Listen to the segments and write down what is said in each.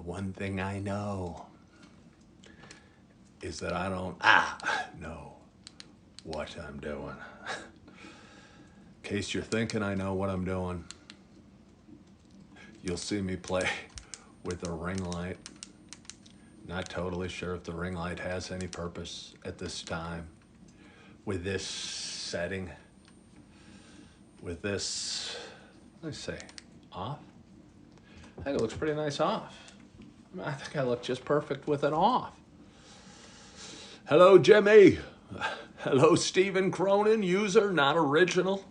one thing I know is that I don't know what I'm doing. In case you're thinking I know what I'm doing, you'll see me play with a ring light. Not totally sure if the ring light has any purpose at this time. With this setting, with this, let's say, off. I think it looks pretty nice off. I think I look just perfect with it off. Hello, Jimmy. Hello, Stephen Cronin, user, not original.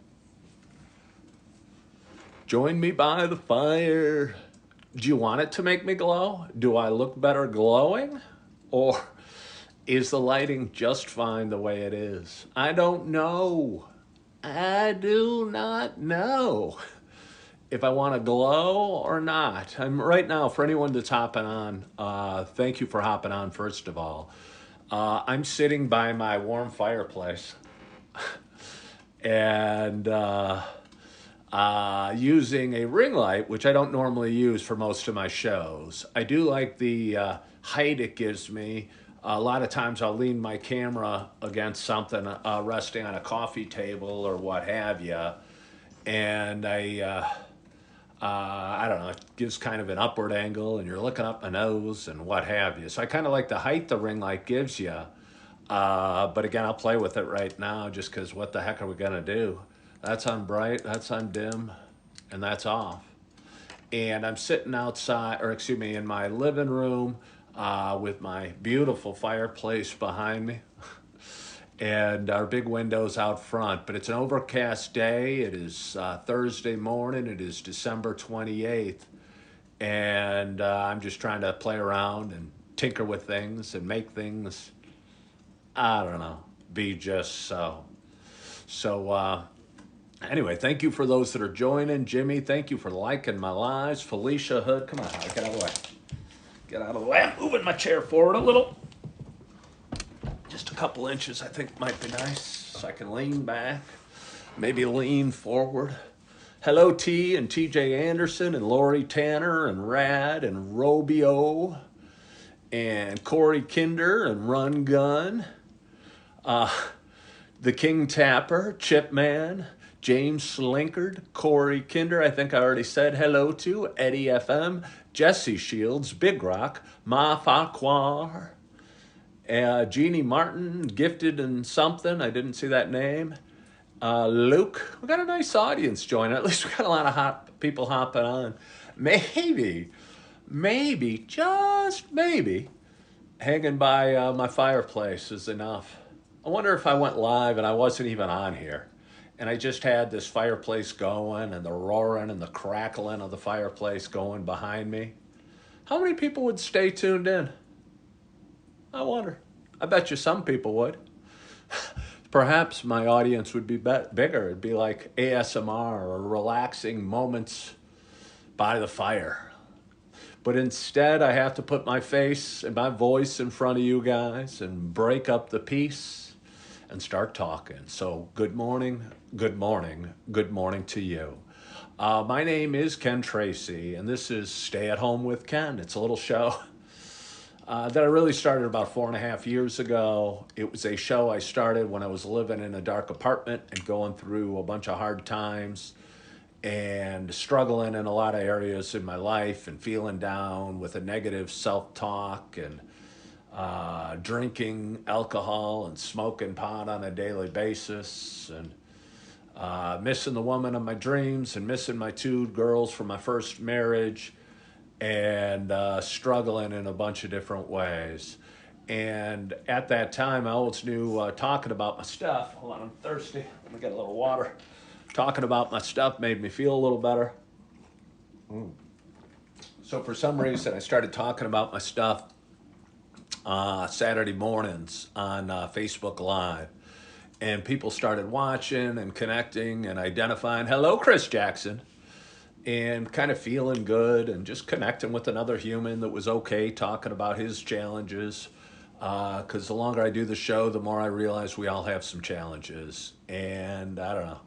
Join me by the fire. Do you want it to make me glow? Do I look better glowing? Or is the lighting just fine the way it is? I don't know. I do not know if I want to glow or not. I'm right now, for anyone that's hopping on, thank you for hopping on, first of all. I'm sitting by my warm fireplace and using a ring light, which I don't normally use for most of my shows. I do like the height it gives me. A lot of times I'll lean my camera against something resting on a coffee table or what have you. And I don't know, it gives kind of an upward angle and you're looking up my nose and what have you. So I kind of like the height the ring light gives you. But again, I'll play with it right now just because what the heck are we going to do? That's on bright, that's on dim, and that's off. And I'm sitting outside, or excuse me, in my living room with my beautiful fireplace behind me and our big windows out front. But it's an overcast day. It is Thursday morning. It is December 28th. And I'm just trying to play around and tinker with things and make things, I don't know, be just so. So, anyway, thank you for those that are joining. Jimmy, thank you for liking my lives. Felicia Hood, come on, get out of the way. Get out of the way. I'm moving my chair forward a little. Just a couple inches, I think, might be nice. So I can lean back, maybe lean forward. Hello, T and TJ Anderson and Lori Tanner and Rad and Robio and Corey Kinder and Run Gun. The King Tapper, Chipman, James Slinkard, Corey Kinder, I think I already said hello to, Eddie FM, Jesse Shields, Big Rock, Ma Farquhar, Jeannie Martin, Gifted and something, I didn't see that name. Luke, we got a nice audience joining. At least we got a lot of people hopping on. Maybe, just maybe, hanging by my fireplace is enough. I wonder if I went live and I wasn't even on here and I just had this fireplace going and the roaring and the crackling of the fireplace going behind me. How many people would stay tuned in? I wonder. I bet you some people would. Perhaps my audience would be bigger. It'd be like ASMR or relaxing moments by the fire. But instead, I have to put my face and my voice in front of you guys and break up the peace and start talking. So good morning to you. My name is Ken Tracy, and this is Stay at Home with Ken. It's a little show that I really started about 4.5 years ago. It was a show I started when I was living in a dark apartment and going through a bunch of hard times and struggling in a lot of areas in my life and feeling down with a negative self-talk and drinking alcohol and smoking pot on a daily basis and missing the woman of my dreams and missing my 2 girls from my first marriage and struggling in a bunch of different ways. And at that time, I always knew talking about my stuff, hold on, I'm thirsty, let me get a little water. Talking about my stuff made me feel a little better. So for some reason, I started talking about my stuff Saturday mornings on Facebook Live. And people started watching and connecting and identifying, hello, Chris Jackson, and kind of feeling good and just connecting with another human that was okay talking about his challenges. Because the longer I do the show, the more I realize we all have some challenges. And I don't know,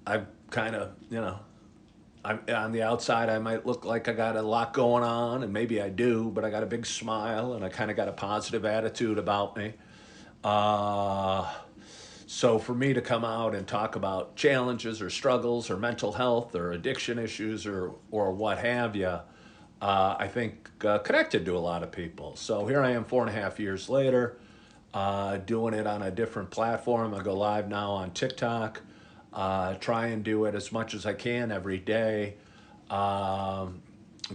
I've kind of, on the outside, I might look like I got a lot going on, and maybe I do, but I got a big smile and I kind of got a positive attitude about me. Uh, so for me to come out and talk about challenges or struggles or mental health or addiction issues or what have you, I think connected to a lot of people. So here I am 4.5 years later, doing it on a different platform. I go live now on TikTok. Try and do it as much as I can every day. Got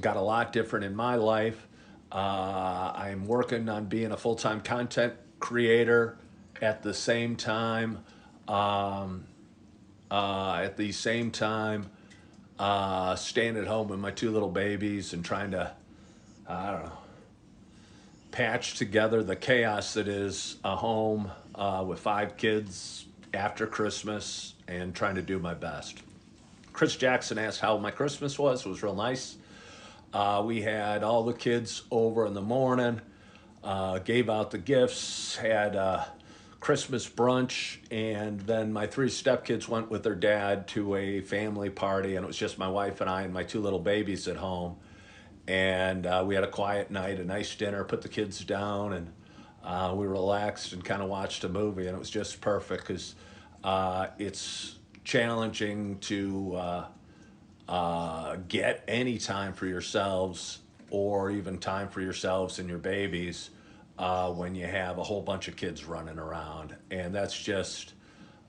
a lot different in my life. I'm working on being a full-time content creator at the same time. Staying at home with my two little babies and trying to, I don't know, patch together the chaos that is a home with 5 kids after Christmas and trying to do my best. Chris Jackson asked how my Christmas was. It was real nice. We had all the kids over in the morning, gave out the gifts, had Christmas brunch, and then my 3 stepkids went with their dad to a family party, and it was just my wife and I and my 2 little babies at home. And we had a quiet night, a nice dinner, put the kids down, and we relaxed and kind of watched a movie, and it was just perfect because it's challenging to get any time for yourselves or even time for yourselves and your babies when you have a whole bunch of kids running around, and that's just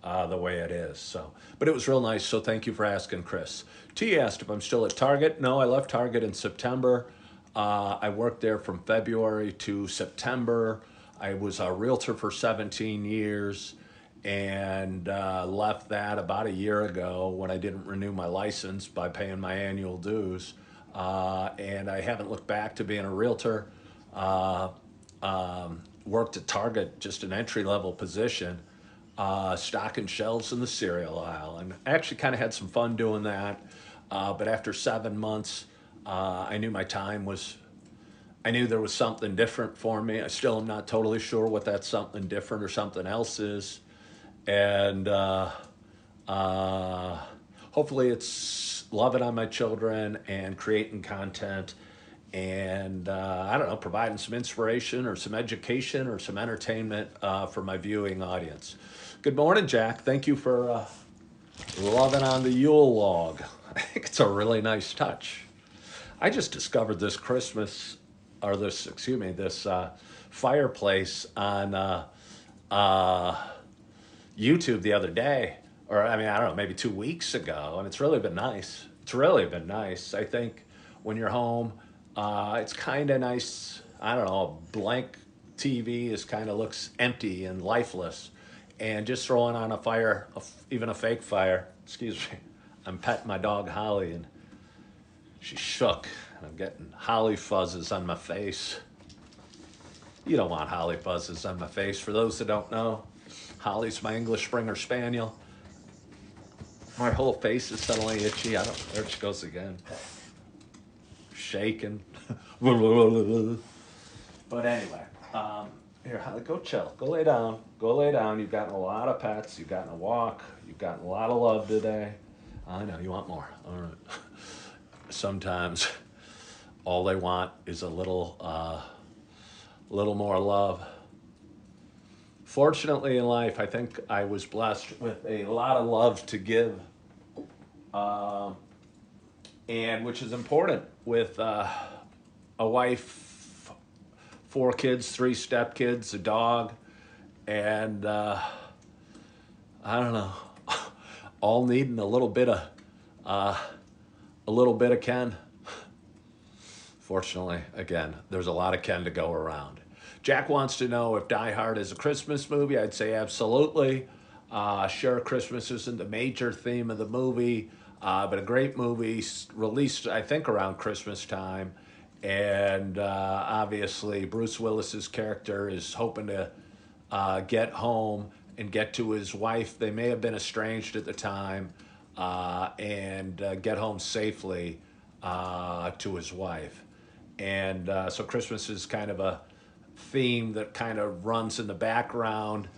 the way it is. So, but it was real nice. So thank you for asking, Chris. T asked if I'm still at Target. No, I left Target in September. I worked there from February to September. I was a realtor for 17 years and left that about a year ago when I didn't renew my license by paying my annual dues. And I haven't looked back to being a realtor. Worked at Target, just an entry-level position, stocking shelves in the cereal aisle. And I actually kind of had some fun doing that. But after 7 months, I knew I knew there was something different for me. I still am not totally sure what that something different or something else is. And hopefully it's loving on my children and creating content and I don't know, providing some inspiration or some education or some entertainment for my viewing audience. Good morning, Jack. Thank you for loving on the Yule log. I think it's a really nice touch. I just discovered this fireplace on YouTube the other day, or I mean, I don't know, maybe 2 weeks ago, and it's really been nice. It's really been nice. I think when you're home, it's kind of nice. I don't know, a blank TV is kind of looks empty and lifeless, and just throwing on a fire, even a fake fire. Excuse me. I'm petting my dog Holly, and she's shook, and I'm getting holly fuzzes on my face. You don't want holly fuzzes on my face. For those that don't know, Holly's my English Springer Spaniel. My whole face is suddenly itchy. There she goes again. Shaking. But anyway, here, Holly, go chill. Go lay down. Go lay down. You've gotten a lot of pets. You've gotten a walk. You've gotten a lot of love today. I know, you want more. All right. Sometimes all they want is a little more love. Fortunately in life, I think I was blessed with a lot of love to give, and which is important with a wife, 4 kids, 3 stepkids, a dog, and I don't know, all needing a little bit of Ken. Fortunately, again, there's a lot of Ken to go around. Jack wants to know if Die Hard is a Christmas movie. I'd say absolutely. Sure, Christmas isn't the major theme of the movie, but a great movie released, I think, around Christmas time. And obviously, Bruce Willis's character is hoping to get home and get to his wife. They may have been estranged at the time, and get home safely to his wife. And so Christmas is kind of a theme that kind of runs in the background.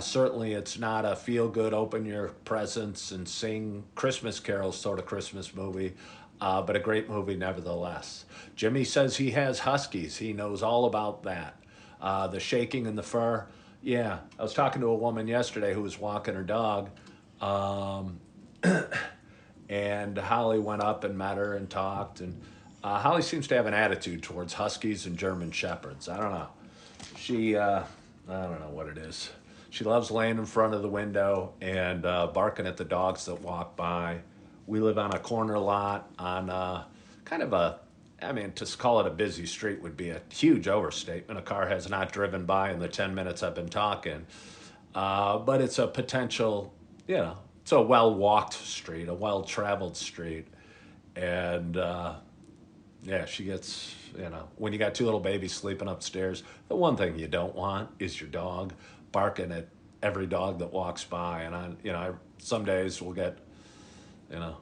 Certainly, it's not a feel-good, open your presents and sing Christmas carols sort of Christmas movie, but a great movie nevertheless. Jimmy says he has huskies. He knows all about that. The shaking in the fur. Yeah, I was talking to a woman yesterday who was walking her dog, um, and Holly went up and met her and talked. And Holly seems to have an attitude towards huskies and German shepherds. I don't know. I don't know what it is. She loves laying in front of the window and barking at the dogs that walk by. We live on a corner lot on kind of a, I mean, to call it a busy street would be a huge overstatement. A car has not driven by in the 10 minutes I've been talking. But it's a potential, it's a well-walked street, a well-traveled street. And yeah, she gets, when you got two little babies sleeping upstairs, the one thing you don't want is your dog barking at every dog that walks by. And some days we'll get, a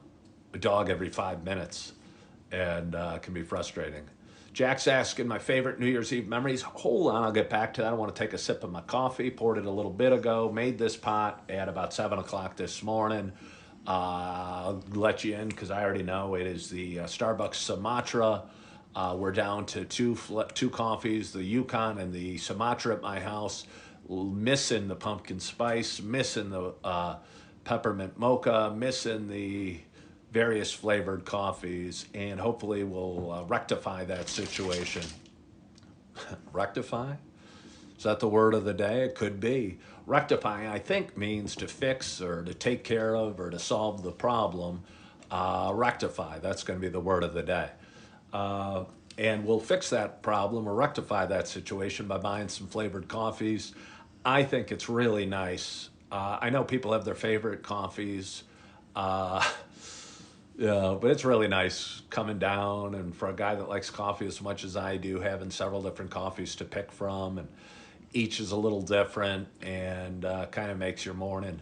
dog every 5 minutes, and it can be frustrating. Jack's asking my favorite New Year's Eve memories. Hold on, I'll get back to that. I want to take a sip of my coffee. Poured it a little bit ago. Made this pot at about 7 o'clock this morning. I'll let you in because I already know it is the Starbucks Sumatra. We're down to two coffees, the Yukon and the Sumatra at my house. Missing the pumpkin spice, missing the peppermint mocha, missing the various flavored coffees, and hopefully we'll rectify that situation. Rectify? Is that the word of the day? It could be. Rectifying, I think, means to fix or to take care of or to solve the problem. Rectify, that's going to be the word of the day. And we'll fix that problem or rectify that situation by buying some flavored coffees. I think it's really nice. I know people have their favorite coffees. Yeah, but it's really nice coming down, and for a guy that likes coffee as much as I do, having several different coffees to pick from, and each is a little different, and kind of makes your morning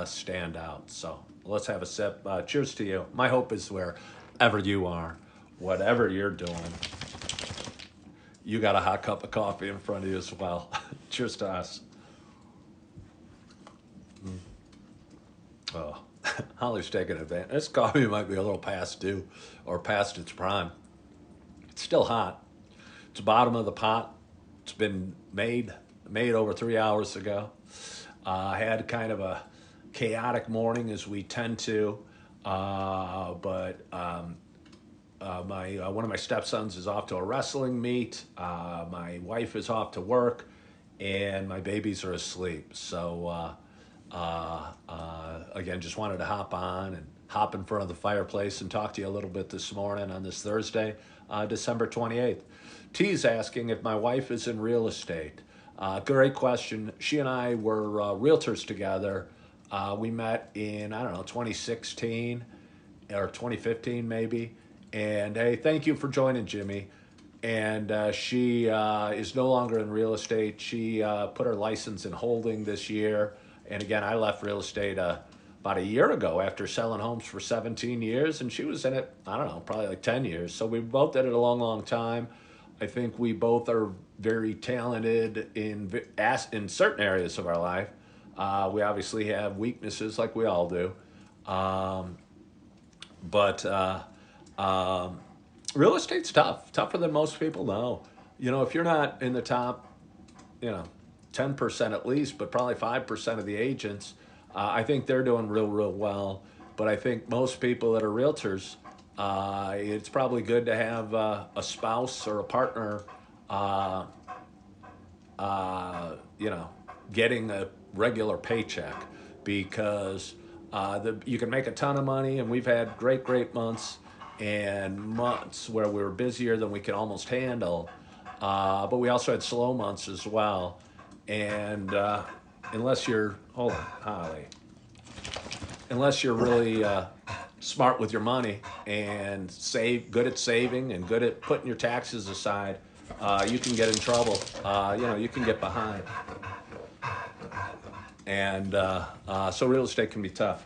stand out. So let's have a sip. Cheers to you. My hope is wherever you are, whatever you're doing, you got a hot cup of coffee in front of you as well. Cheers to us. Oh. Holly's taking advantage. This coffee might be a little past due or past its prime. It's still hot. It's the bottom of the pot. It's been made over 3 hours ago. I had kind of a chaotic morning as we tend to, but one of my stepsons is off to a wrestling meet. My wife is off to work, and my babies are asleep. So again, just wanted to hop on and hop in front of the fireplace and talk to you a little bit this morning on this Thursday, December 28th. T's asking if my wife is in real estate. Great question. She and I were realtors together. We met in, 2016 or 2015 maybe. And hey, thank you for joining, Jimmy. And she is no longer in real estate. She put her license in holding this year. And again, I left real estate about a year ago after selling homes for 17 years, and she was in it, probably like 10 years. So we both did it a long, long time. I think we both are very talented in certain areas of our life. We obviously have weaknesses like we all do. But real estate's tougher than most people know. If you're not in the top, 10% at least, but probably 5% of the agents, I think they're doing real, real well. But I think most people that are realtors, it's probably good to have a spouse or a partner, getting a regular paycheck, because you can make a ton of money, and we've had great, great months and months where we were busier than we could almost handle. But we also had slow months as well. And unless you're, hold on, Holly, unless you're really smart with your money and good at saving and good at putting your taxes aside, you can get in trouble. You can get behind. And so real estate can be tough.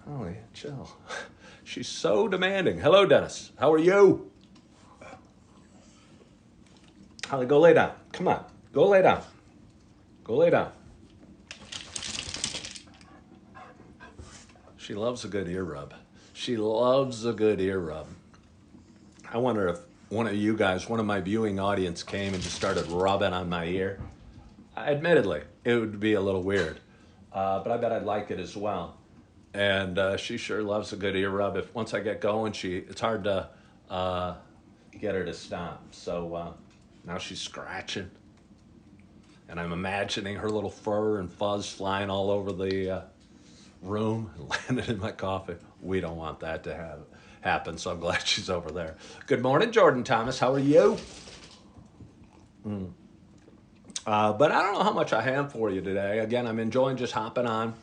Holly, chill. She's so demanding. Hello, Dennis. How are you? Holly, go lay down. Come on. Go lay down. Go lay down. She loves a good ear rub. She loves a good ear rub. I wonder if one of you guys, one of my viewing audience came and just started rubbing on my ear. Admittedly, it would be a little weird, but I bet I'd like it as well. And she sure loves a good ear rub. If once I get going, it's hard to get her to stop. So now she's scratching, and I'm imagining her little fur and fuzz flying all over the room and landing in my coffee. We don't want that to happen, so I'm glad she's over there. Good morning, Jordan Thomas. How are you? But I don't know how much I have for you today. Again, I'm enjoying just hopping on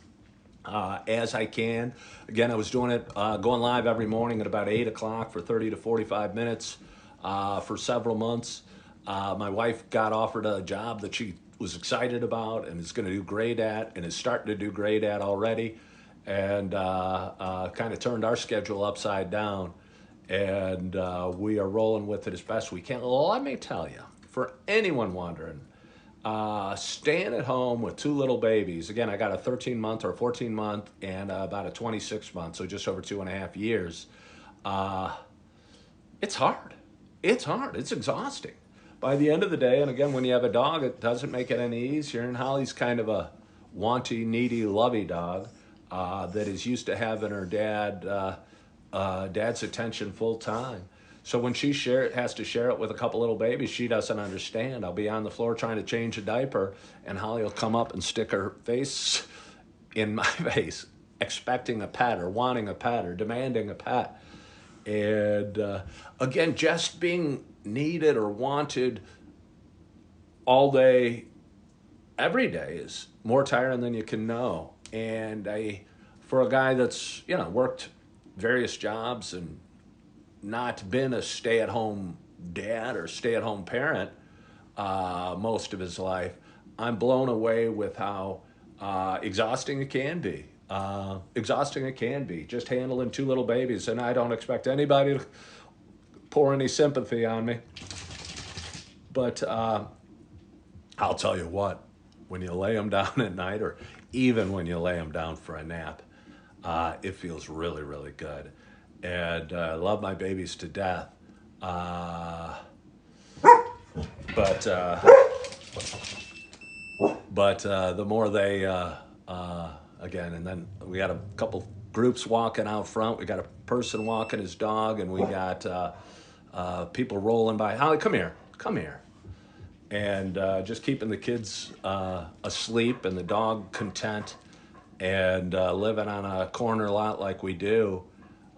as I can. Again, I was doing it, going live every morning at about 8 o'clock for 30 to 45 minutes for several months. My wife got offered a job that she was excited about and is going to do great at and is starting to do great at already, and kind of turned our schedule upside down. And we are rolling with it as best we can. Let me tell you, for anyone wondering, staying at home with two little babies. Again, I got a 13-month or a 14-month and about a 26-month, so just over 2.5 years. It's hard. It's hard. It's exhausting. By the end of the day, and again, when you have a dog, it doesn't make it any easier. And Holly's kind of a wanty, needy, lovey dog that is used to having her dad's attention full time. So when she has to share it with a couple little babies, she doesn't understand. I'll be on the floor trying to change a diaper, and Holly will come up and stick her face in my face, expecting a pet or wanting a pet or demanding a pet. And again, just being needed or wanted all day, every day is more tiring than you can know. And for a guy that's, worked various jobs and not been a stay-at-home dad or stay-at-home parent most of his life, I'm blown away with how exhausting it can be. Just handling two little babies. And I don't expect anybody to pour any sympathy on me. But I'll tell you what, when you lay them down at night, or even when you lay them down for a nap, it feels really, really good. And I love my babies to death. But the more they, again, and then we got a couple groups walking out front. We got a person walking his dog, and we got people rolling by. Holly, come here. And just keeping the kids asleep and the dog content, and living on a corner lot like we do.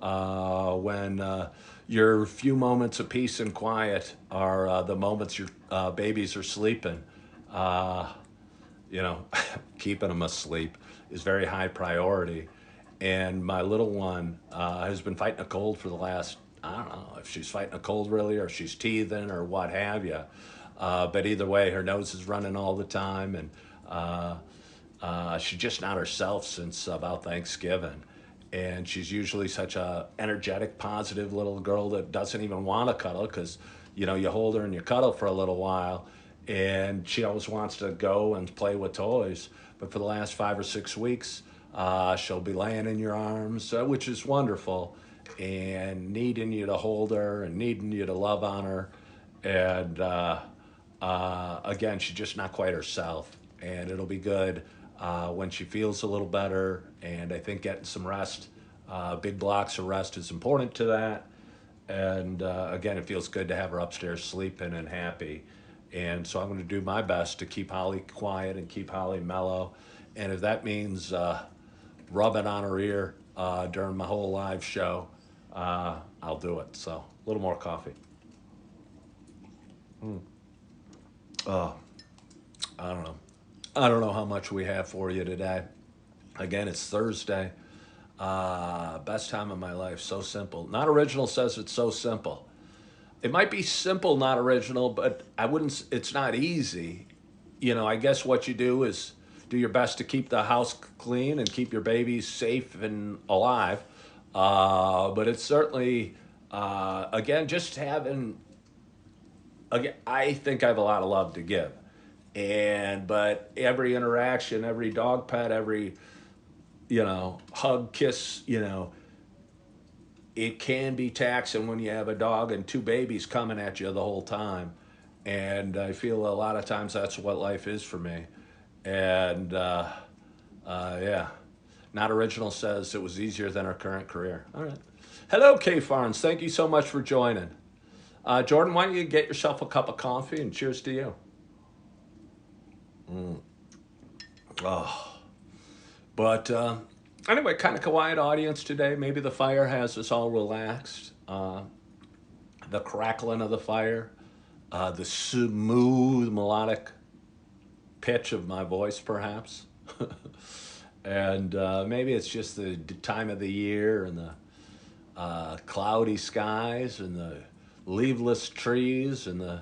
When your few moments of peace and quiet are the moments your babies are sleeping. Keeping them asleep is very high priority. And my little one has been fighting a cold for the last, I don't know if she's fighting a cold really, or she's teething or what have you. But either way, her nose is running all the time, and she's just not herself since about Thanksgiving. And she's usually such a energetic, positive little girl that doesn't even want to cuddle because, you hold her and you cuddle for a little while, and she always wants to go and play with toys. But for the last 5 or 6 weeks, she'll be laying in your arms, which is wonderful, and needing you to hold her and needing you to love on her. And again, she's just not quite herself. And it'll be good when she feels a little better. And I think getting some rest, big blocks of rest, is important to that. And again, it feels good to have her upstairs sleeping and happy. And so I'm going to do my best to keep Holly quiet and keep Holly mellow. And if that means rubbing on her ear during my whole live show, I'll do it. So a little more coffee. I don't know how much we have for you today. Again, it's Thursday. Best time of my life. So simple. Not Original says it's so simple. It might be simple, not original, but it's not easy. I guess what you do is do your best to keep the house clean and keep your babies safe and alive. But it's certainly, again, just having, again, I think I have a lot of love to give. But every interaction, every dog pet, every, hug, kiss, it can be taxing when you have a dog and two babies coming at you the whole time. And I feel a lot of times that's what life is for me. And yeah, Not Original says it was easier than her current career. All right. Hello, Kay Farnes. Thank you so much for joining. Jordan, why don't you get yourself a cup of coffee, and cheers to you. Oh. But anyway, kind of quiet audience today. Maybe the fire has us all relaxed. The crackling of the fire, the smooth melodic pitch of my voice, perhaps. And maybe it's just the time of the year and the cloudy skies and the leafless trees and the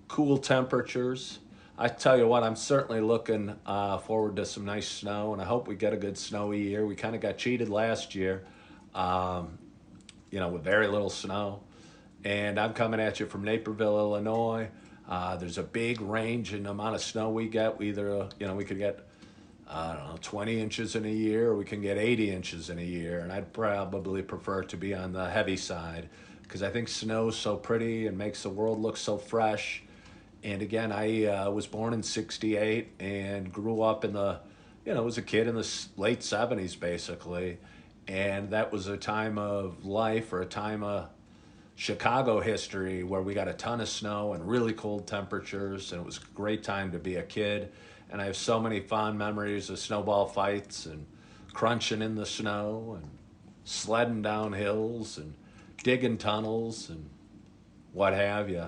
cool temperatures. I tell you what, I'm certainly looking forward to some nice snow, and I hope we get a good snowy year. We kind of got cheated last year, with very little snow. And I'm coming at you from Naperville, Illinois. There's a big range in the amount of snow we get. We either, we could get, 20 inches in a year, or we can get 80 inches in a year. And I'd probably prefer to be on the heavy side because I think snow's so pretty and makes the world look so fresh. And again, I was born in '68 and grew up in was a kid in the late '70s, basically. And that was a time of life, or a time of Chicago history, where we got a ton of snow and really cold temperatures, and it was a great time to be a kid. And I have so many fond memories of snowball fights and crunching in the snow and sledding down hills and digging tunnels and what have you.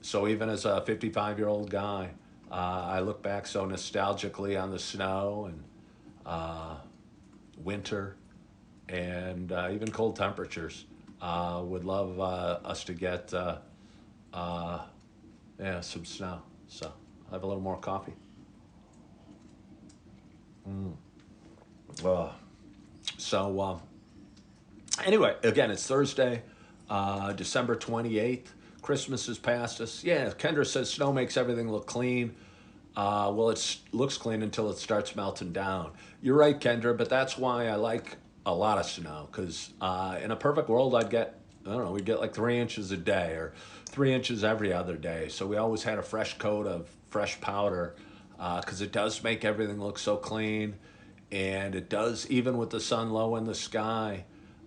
So even as a 55-year-old guy, I look back so nostalgically on the snow and winter and even cold temperatures. Would love us to get some snow. So I'll have a little more coffee. So anyway, again, it's Thursday, December 28th. Christmas is past us. Yeah, Kendra says snow makes everything look clean. Well, it looks clean until it starts melting down. You're right, Kendra, but that's why I like a lot of snow, because in a perfect world, we'd get like 3 inches a day or 3 inches every other day. So we always had a fresh coat of fresh powder because it does make everything look so clean. And it does, even with the sun low in the sky,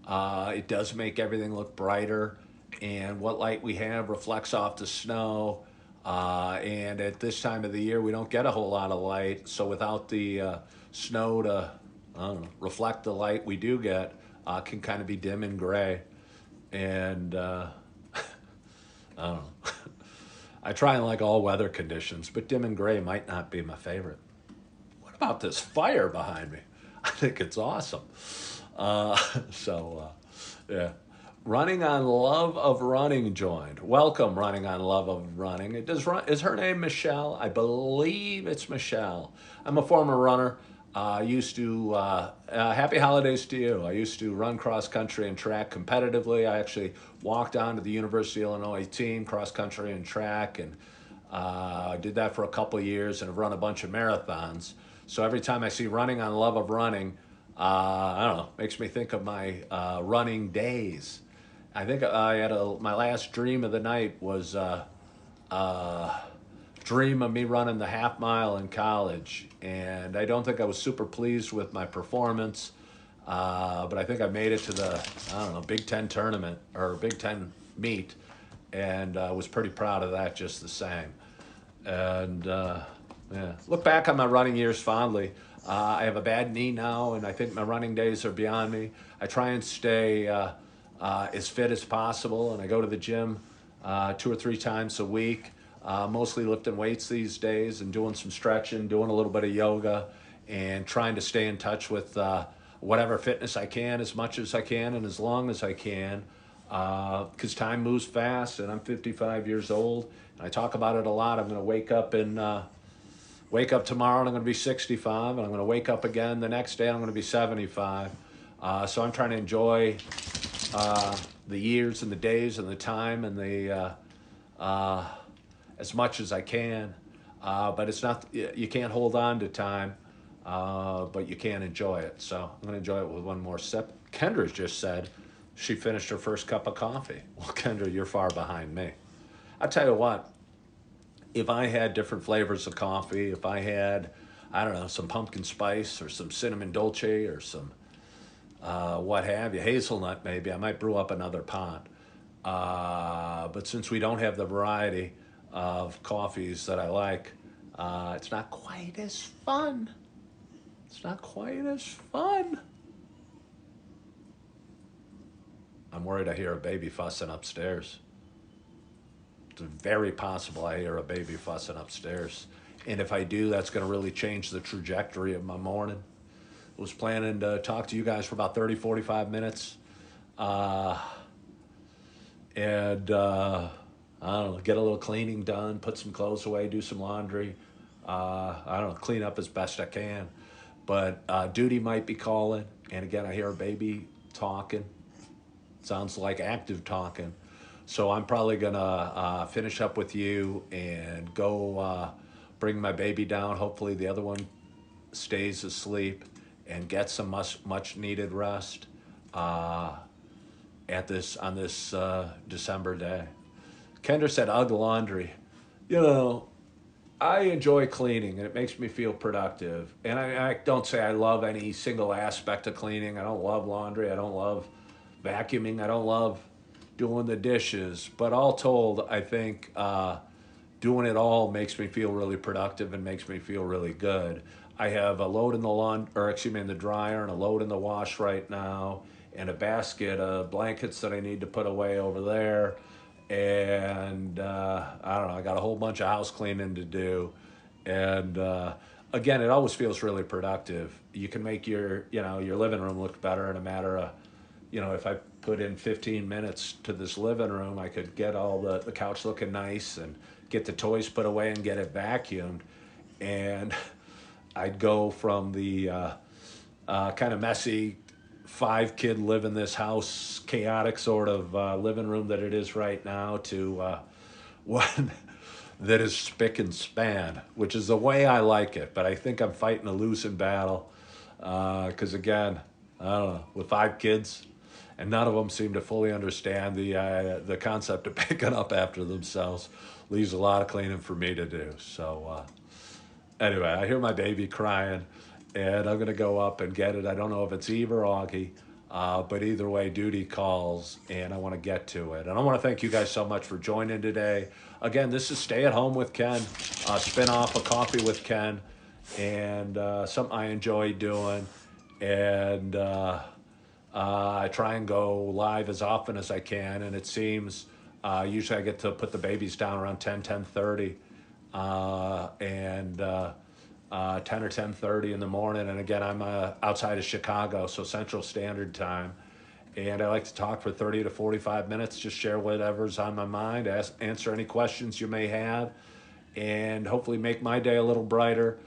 it does make everything look brighter. And what light we have reflects off the snow. And at this time of the year, we don't get a whole lot of light. So without the snow to reflect the light we do get, can kind of be dim and gray. And I don't know. I try and like all weather conditions, but dim and gray might not be my favorite. What about this fire behind me? I think it's awesome. Yeah. Running on Love of Running joined. Welcome, Running on Love of Running. Is her name Michelle? I believe it's Michelle. I'm a former runner. Happy holidays to you. I used to run cross country and track competitively. I actually walked on to the University of Illinois team, cross country and track, and I did that for a couple of years and have run a bunch of marathons. So every time I see Running on Love of Running, I don't know, makes me think of my running days. I think my last dream of the night was dream of me running the half mile in college, and I don't think I was super pleased with my performance, but I think I made it to the Big Ten tournament or Big Ten meet, and was pretty proud of that just the same. And look back on my running years fondly. I have a bad knee now, and I think my running days are beyond me. I try and stay as fit as possible, and I go to the gym 2 or 3 times a week. Mostly lifting weights these days and doing some stretching, doing a little bit of yoga, and trying to stay in touch with whatever fitness I can, as much as I can and as long as I can, because time moves fast, and I'm 55 years old. And I talk about it a lot. I'm going to wake up tomorrow and I'm going to be 65, and I'm going to wake up again the next day and I'm going to be 75. So I'm trying to enjoy the years and the days and the time and the as much as I can. But it's not, you can't hold on to time, but you can enjoy it. So I'm going to enjoy it with one more sip. Kendra just said she finished her first cup of coffee. Well, Kendra, you're far behind me. I'll tell you what, if I had different flavors of coffee, if I had, I don't know, some pumpkin spice or some cinnamon dolce or some what have you, hazelnut maybe, I might brew up another pot. But since we don't have the variety of coffees that I like, it's not quite as fun. It's not quite as fun. I'm worried I hear a baby fussing upstairs. It's very possible I hear a baby fussing upstairs. And if I do, that's going to really change the trajectory of my morning. I was planning to talk to you guys for about 30, 45 minutes. And I don't know, get a little cleaning done, put some clothes away, do some laundry. I don't know, clean up as best I can. But duty might be calling. And again, I hear a baby talking. Sounds like active talking. So I'm probably gonna finish up with you and go bring my baby down. Hopefully the other one stays asleep and get some much needed rest on this December day. Kendra said, "Ugh, laundry." You know, I enjoy cleaning and it makes me feel productive. And I don't say I love any single aspect of cleaning. I don't love laundry. I don't love vacuuming. I don't love doing the dishes. But all told, I think doing it all makes me feel really productive and makes me feel really good. I have a load in the dryer and a load in the wash right now, and a basket of blankets that I need to put away over there. And I don't know, I got a whole bunch of house cleaning to do. And again, it always feels really productive. You can make your living room look better in a matter of, if I put in 15 minutes to this living room, I could get all the couch looking nice and get the toys put away and get it vacuumed. And I'd go from the kind of messy 5-kid live in this house, chaotic sort of living room that it is right now, to one that is spick and span, which is the way I like it. But I think I'm fighting a losing battle because, again, I don't know, with 5 kids, and none of them seem to fully understand the concept of picking up after themselves. Leaves a lot of cleaning for me to do. So anyway, I hear my baby crying, and I'm going to go up and get it. I don't know if it's Eve or Augie, but either way, duty calls, and I want to get to it. And I want to thank you guys so much for joining today. Again, this is Stay at Home with Ken, spin-off of Coffee with Ken, and something I enjoy doing. And I try and go live as often as I can, and it seems usually I get to put the babies down around 10:30, and 10 or 10:30 in the morning. And again, I'm outside of Chicago, so Central Standard Time. And I like to talk for 30 to 45 minutes, just share whatever's on my mind, answer any questions you may have, and hopefully make my day a little brighter.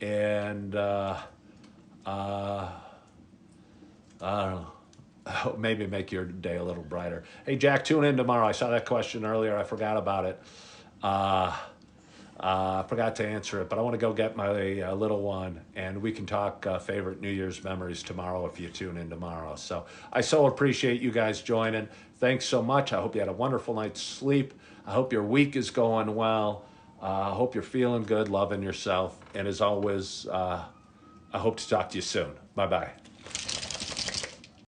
And I don't know, maybe make your day a little brighter. Hey, Jack, tune in tomorrow. I saw that question earlier. I forgot about it. I forgot to answer it, but I want to go get my little one, and we can talk favorite New Year's memories tomorrow if you tune in tomorrow. So I so appreciate you guys joining. Thanks so much. I hope you had a wonderful night's sleep. I hope your week is going well. I hope you're feeling good, loving yourself. And as always, I hope to talk to you soon. Bye-bye.